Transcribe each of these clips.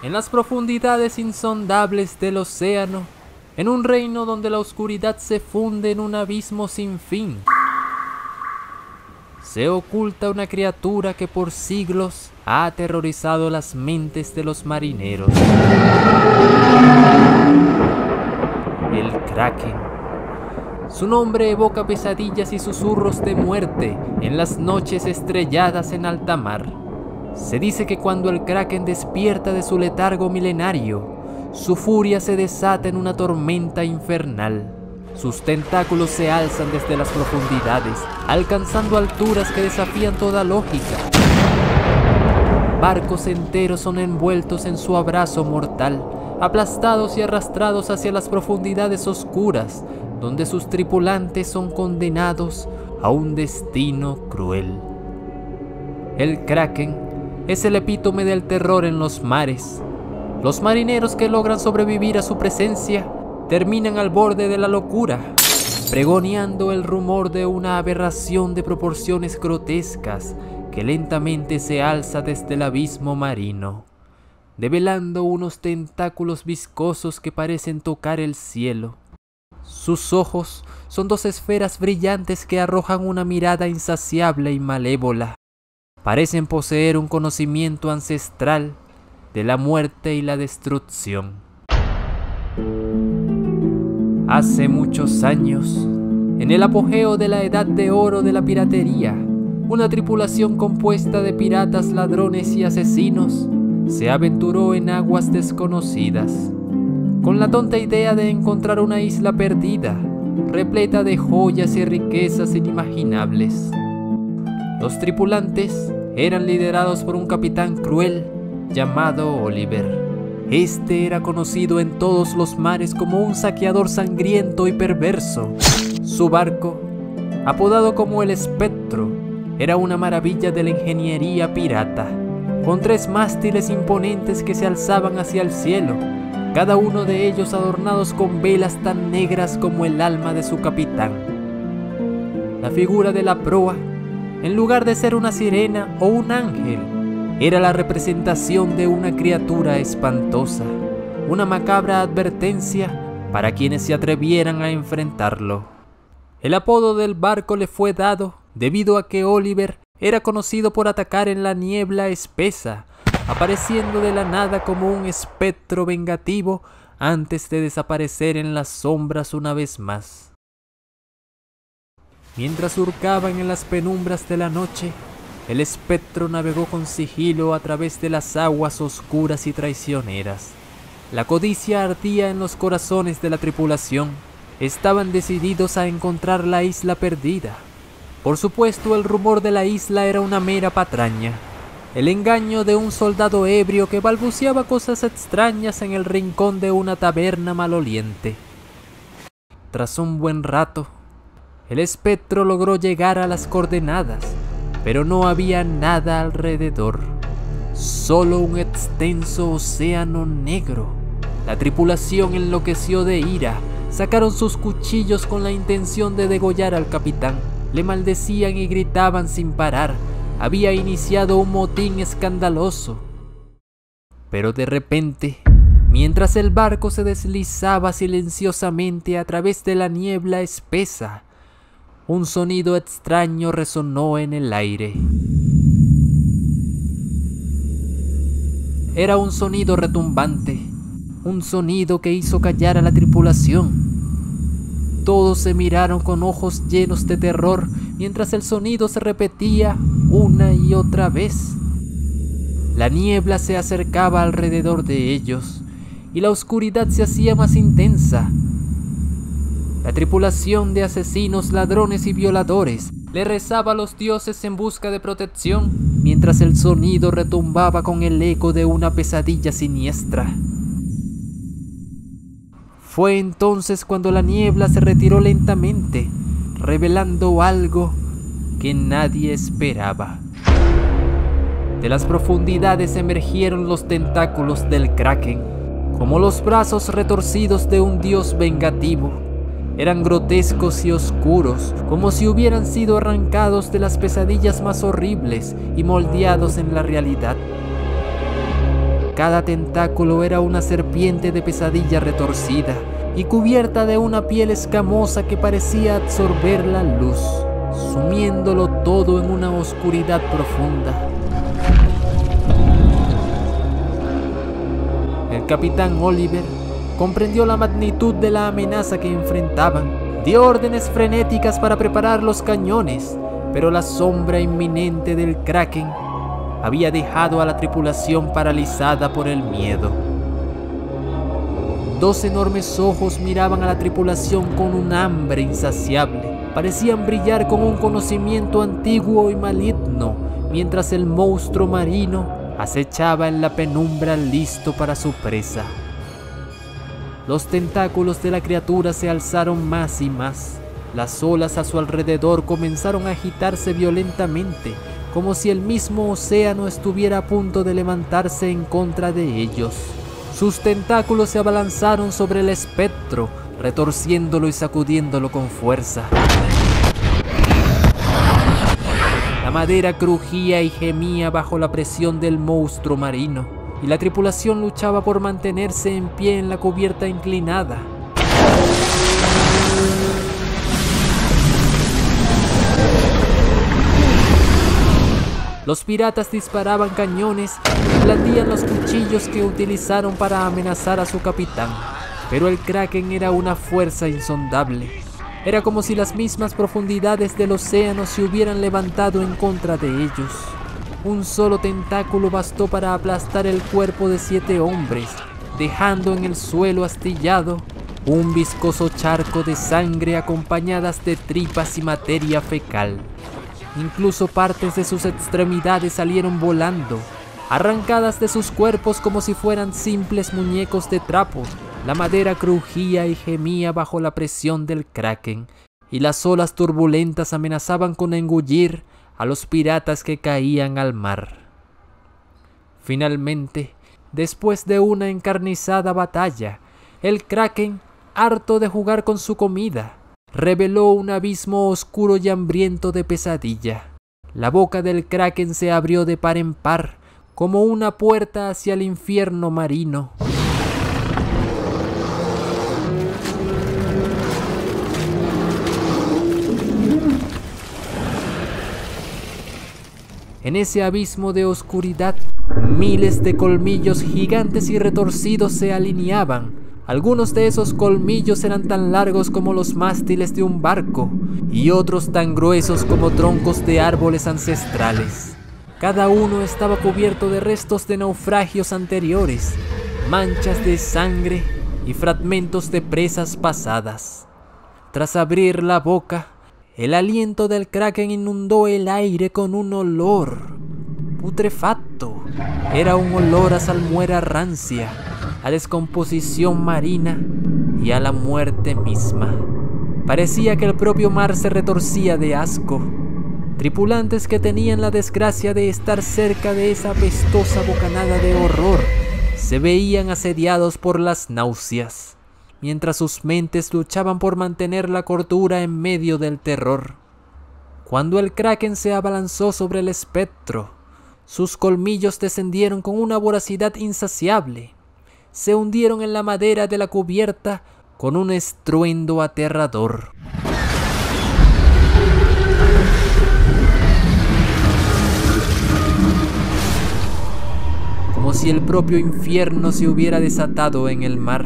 En las profundidades insondables del océano, en un reino donde la oscuridad se funde en un abismo sin fin, se oculta una criatura que por siglos ha aterrorizado las mentes de los marineros. El Kraken. Su nombre evoca pesadillas y susurros de muerte en las noches estrelladas en alta mar. Se dice que cuando el Kraken despierta de su letargo milenario, su furia se desata en una tormenta infernal. Sus tentáculos se alzan desde las profundidades, alcanzando alturas que desafían toda lógica. Barcos enteros son envueltos en su abrazo mortal, aplastados y arrastrados hacia las profundidades oscuras, donde sus tripulantes son condenados a un destino cruel. El Kraken es el epítome del terror en los mares. Los marineros que logran sobrevivir a su presencia terminan al borde de la locura, pregoneando el rumor de una aberración de proporciones grotescas que lentamente se alza desde el abismo marino, develando unos tentáculos viscosos que parecen tocar el cielo. Sus ojos son dos esferas brillantes que arrojan una mirada insaciable y malévola. Parecen poseer un conocimiento ancestral de la muerte y la destrucción. Hace muchos años, en el apogeo de la edad de oro de la piratería, una tripulación compuesta de piratas, ladrones y asesinos se aventuró en aguas desconocidas, con la tonta idea de encontrar una isla perdida, repleta de joyas y riquezas inimaginables. Los tripulantes eran liderados por un capitán cruel llamado Oliver. Este era conocido en todos los mares como un saqueador sangriento y perverso. Su barco, apodado como el Espectro, era una maravilla de la ingeniería pirata, con 3 mástiles imponentes que se alzaban hacia el cielo, cada uno de ellos adornados con velas tan negras como el alma de su capitán. La figura de la proa, en lugar de ser una sirena o un ángel, era la representación de una criatura espantosa, una macabra advertencia para quienes se atrevieran a enfrentarlo. El apodo del barco le fue dado debido a que Oliver era conocido por atacar en la niebla espesa, apareciendo de la nada como un espectro vengativo antes de desaparecer en las sombras una vez más. Mientras surcaban en las penumbras de la noche, el espectro navegó con sigilo a través de las aguas oscuras y traicioneras. La codicia ardía en los corazones de la tripulación. Estaban decididos a encontrar la isla perdida. Por supuesto, el rumor de la isla era una mera patraña, el engaño de un soldado ebrio que balbuceaba cosas extrañas en el rincón de una taberna maloliente. Tras un buen rato, el espectro logró llegar a las coordenadas, pero no había nada alrededor, solo un extenso océano negro. La tripulación enloqueció de ira, sacaron sus cuchillos con la intención de degollar al capitán. Le maldecían y gritaban sin parar. Había iniciado un motín escandaloso. Pero de repente, mientras el barco se deslizaba silenciosamente a través de la niebla espesa, un sonido extraño resonó en el aire. Era un sonido retumbante, un sonido que hizo callar a la tripulación. Todos se miraron con ojos llenos de terror mientras el sonido se repetía una y otra vez. La niebla se acercaba alrededor de ellos y la oscuridad se hacía más intensa. La tripulación de asesinos, ladrones y violadores le rezaba a los dioses en busca de protección, mientras el sonido retumbaba con el eco de una pesadilla siniestra. Fue entonces cuando la niebla se retiró lentamente, revelando algo que nadie esperaba. De las profundidades emergieron los tentáculos del Kraken, como los brazos retorcidos de un dios vengativo. Eran grotescos y oscuros, como si hubieran sido arrancados de las pesadillas más horribles y moldeados en la realidad. cada tentáculo era una serpiente de pesadilla retorcida y cubierta de una piel escamosa que parecía absorber la luz, sumiéndolo todo en una oscuridad profunda. El capitán Oliver comprendió la magnitud de la amenaza que enfrentaban, dio órdenes frenéticas para preparar los cañones, pero la sombra inminente del Kraken había dejado a la tripulación paralizada por el miedo. Dos enormes ojos miraban a la tripulación con un hambre insaciable. Parecían brillar con un conocimiento antiguo y maligno, mientras el monstruo marino acechaba en la penumbra listo para su presa. Los tentáculos de la criatura se alzaron más y más. Las olas a su alrededor comenzaron a agitarse violentamente, como si el mismo océano estuviera a punto de levantarse en contra de ellos. Sus tentáculos se abalanzaron sobre el espectro, retorciéndolo y sacudiéndolo con fuerza. La madera crujía y gemía bajo la presión del monstruo marino, y la tripulación luchaba por mantenerse en pie en la cubierta inclinada. Los piratas disparaban cañones y blandían los cuchillos que utilizaron para amenazar a su capitán, pero el Kraken era una fuerza insondable. Era como si las mismas profundidades del océano se hubieran levantado en contra de ellos. Un solo tentáculo bastó para aplastar el cuerpo de 7 hombres, dejando en el suelo astillado un viscoso charco de sangre acompañadas de tripas y materia fecal. Incluso partes de sus extremidades salieron volando, arrancadas de sus cuerpos como si fueran simples muñecos de trapo. La madera crujía y gemía bajo la presión del Kraken, y las olas turbulentas amenazaban con engullir a los piratas que caían al mar. Finalmente, después de una encarnizada batalla, el Kraken, harto de jugar con su comida, reveló un abismo oscuro y hambriento de pesadilla. La boca del Kraken se abrió de par en par, como una puerta hacia el infierno marino. En ese abismo de oscuridad, miles de colmillos gigantes y retorcidos se alineaban. Algunos de esos colmillos eran tan largos como los mástiles de un barco, y otros tan gruesos como troncos de árboles ancestrales. Cada uno estaba cubierto de restos de naufragios anteriores, manchas de sangre y fragmentos de presas pasadas. Tras abrir la boca, el aliento del Kraken inundó el aire con un olor putrefacto. Era un olor a salmuera rancia, a descomposición marina y a la muerte misma. Parecía que el propio mar se retorcía de asco. Tripulantes que tenían la desgracia de estar cerca de esa apestosa bocanada de horror se veían asediados por las náuseas, mientras sus mentes luchaban por mantener la cordura en medio del terror. Cuando el Kraken se abalanzó sobre el espectro, sus colmillos descendieron con una voracidad insaciable. Se hundieron en la madera de la cubierta con un estruendo aterrador. Como si el propio infierno se hubiera desatado en el mar.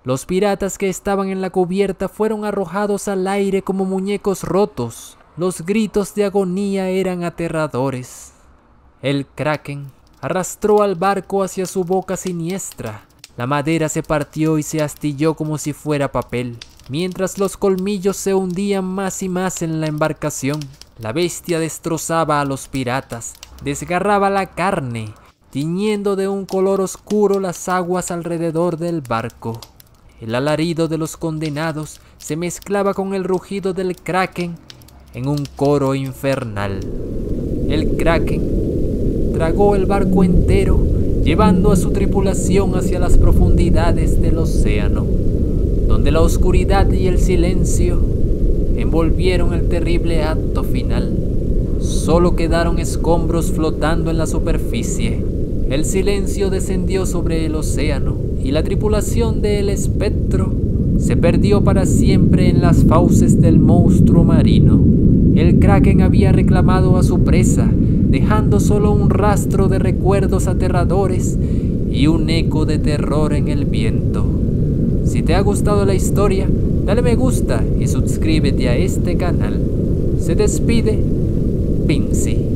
Los piratas que estaban en la cubierta fueron arrojados al aire como muñecos rotos. Los gritos de agonía eran aterradores. El Kraken arrastró al barco hacia su boca siniestra. La madera se partió y se astilló como si fuera papel, mientras los colmillos se hundían más y más en la embarcación. La bestia destrozaba a los piratas, desgarraba la carne, tiñendo de un color oscuro las aguas alrededor del barco. El alarido de los condenados se mezclaba con el rugido del Kraken en un coro infernal. El Kraken tragó el barco entero, llevando a su tripulación hacia las profundidades del océano, donde la oscuridad y el silencio envolvieron el terrible acto final. Solo quedaron escombros flotando en la superficie. El silencio descendió sobre el océano y la tripulación del espectro se perdió para siempre en las fauces del monstruo marino. El kraken había reclamado a su presa, dejando solo un rastro de recuerdos aterradores y un eco de terror en el viento. Si te ha gustado la historia, dale me gusta y suscríbete a este canal. Se despide Pincy.